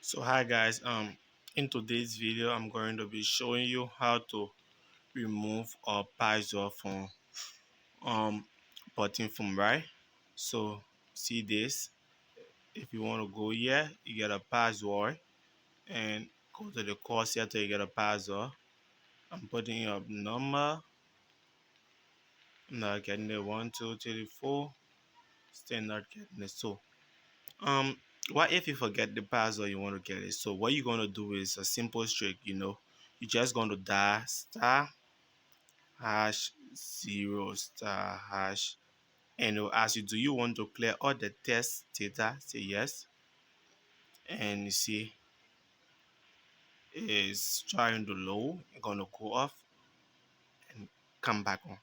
So hi guys, in today's video I'm going to be showing you how to remove or password from um button from right. So see this, if you want to go here you get a password and go to the course here till you get a password. I'm putting your number. I'm not getting it 1 2 3 4, still not getting it. So what if you forget the password you want to get it? So what you're going to do is a simple trick. You're just going to dial star hash 0 star hash, and it will ask you, do you want to clear all the test data? Say yes, and you see it's trying to load. You're going to go off and come back on.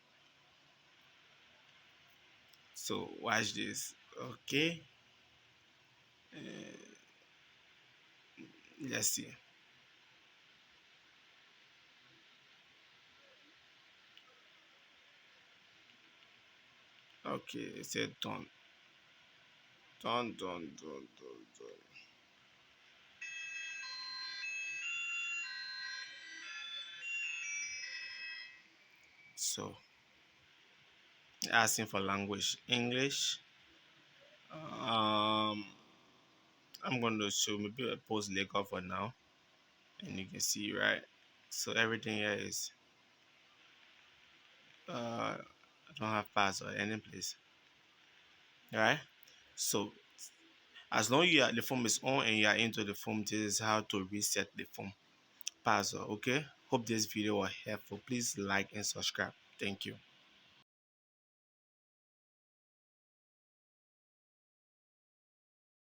So watch this. Okay, let's see. Okay, it said done. Done. So asking for language English. um I'm going to show maybe a post Lego for now, and you can see right. So everything here is I don't have password any place. All right. So as long as the phone is on and you are into the phone, this is how to reset the phone password. Okay. Hope this video was helpful. Please like and subscribe. Thank you.